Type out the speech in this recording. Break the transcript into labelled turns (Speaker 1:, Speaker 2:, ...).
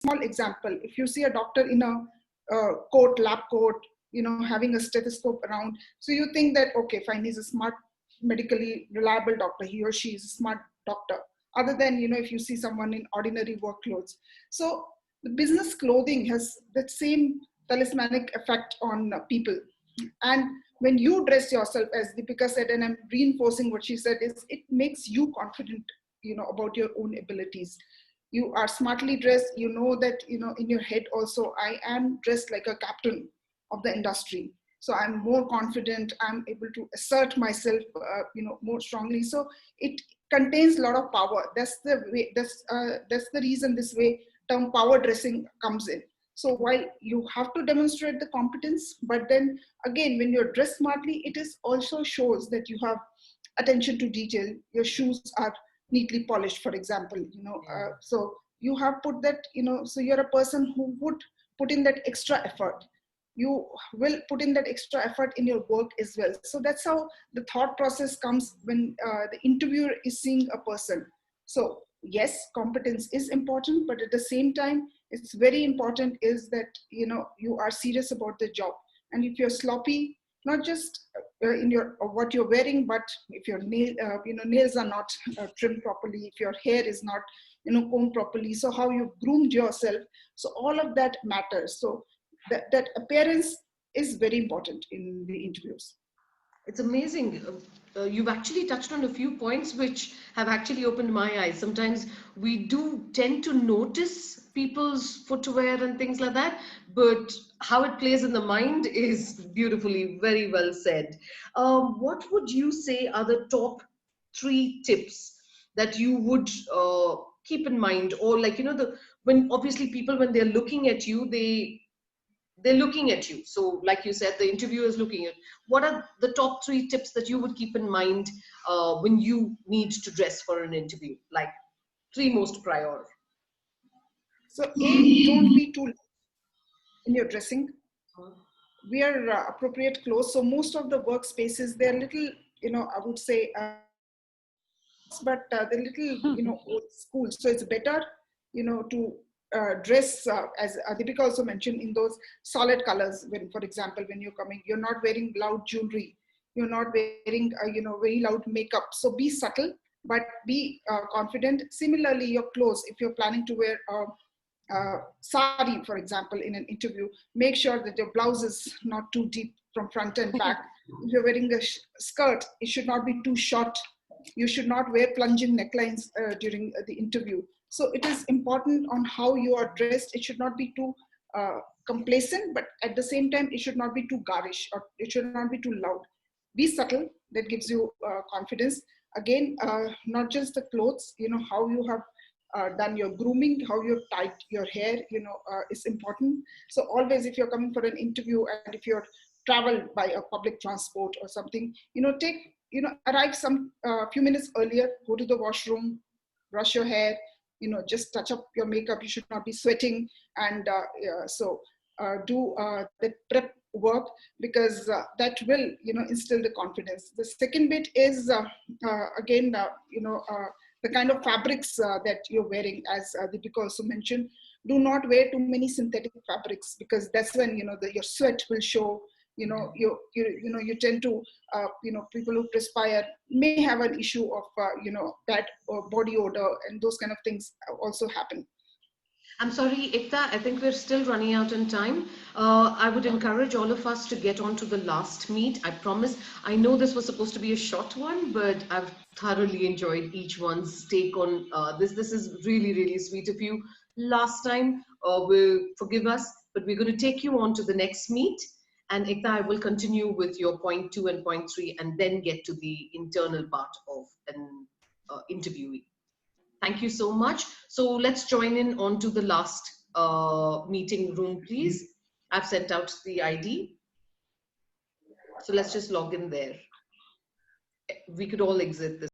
Speaker 1: small example. If you see a doctor in a lab coat, having a stethoscope around, so you think that, okay, fine, he's a smart, medically reliable doctor. He or she is a smart doctor. Other than, if you see someone in ordinary work clothes. So the business clothing has that same talismanic effect on people. And when you dress yourself, as Deepika said, and I'm reinforcing what she said, is it makes you confident, about your own abilities. You are smartly dressed, that, in your head also, I am dressed like a captain of the industry. So I'm more confident, I'm able to assert myself, more strongly. So it contains a lot of power. That's the way, that's the reason this way term power dressing comes in. So while you have to demonstrate the competence, but then again, when you're dressed smartly, it is also shows that you have attention to detail. Your shoes are neatly polished, for example, so you have put that, so you're a person who would put in that extra effort. You will put in that extra effort in your work as well. So that's how the thought process comes when the interviewer is seeing a person. So yes, competence is important, but at the same time, it's very important is that, you are serious about the job. And if you're sloppy, not just in your what you're wearing, but if your nails are not trimmed properly, if your hair is not, combed properly, so how you groomed yourself, so all of that matters. So that appearance is very important in the interviews.
Speaker 2: It's amazing. You've actually touched on a few points which have actually opened my eyes. Sometimes we do tend to notice people's footwear and things like that, but how it plays in the mind is beautifully, very well said. What would you say are the top 3 tips that you would keep in mind? Or like, when obviously people, when they're looking at you, they're looking at you. So like you said, the interviewer is looking at, what are the top 3 tips that you would keep in mind when you need to dress for an interview? Like 3 most prior.
Speaker 1: So don't be too in your dressing. Wear appropriate clothes. So most of the workspaces, they're little, I would say, but they're little, old school. So it's better, to dress, as Deepika also mentioned, in those solid colors. When, for example, when you're coming, you're not wearing loud jewelry, you're not wearing, very loud makeup. So be subtle, but be confident. Similarly, your clothes, if you're planning to wear sari, for example, in an interview, make sure that your blouse is not too deep from front and back. If you're wearing a skirt, it should not be too short. You should not wear plunging necklines during the interview. So it is important on how you are dressed. It should not be too complacent, but at the same time, it should not be too garish, or it should not be too loud. Be subtle. That gives you confidence. Again, not just the clothes, how you have done your grooming, how you tied your hair, is important. So always, if you're coming for an interview and if you're traveled by a public transport or something, arrive some few minutes earlier, go to the washroom, brush your hair, just touch up your makeup. You should not be sweating. And so do the prep work, because that will, instill the confidence. The second bit is, again, the kind of fabrics that you're wearing, as Deepika also mentioned. Do not wear too many synthetic fabrics, because that's when, your sweat will show. You tend to, people who perspire may have an issue of, bad body odor, and those kind of things also happen.
Speaker 2: I'm sorry, Ekta, I think we're still running out in time. I would encourage all of us to get on to the last meet. I promise. I know this was supposed to be a short one, but I've thoroughly enjoyed each one's take on this. This is really, really sweet of you. Last time, will forgive us, but we're going to take you on to the next meet. And Ekta, I will continue with your point 2 and point 3, and then get to the internal part of an interviewee. Thank you so much. So let's join in on to the last meeting room, please. I've sent out the ID. So let's just log in there. We could all exit this.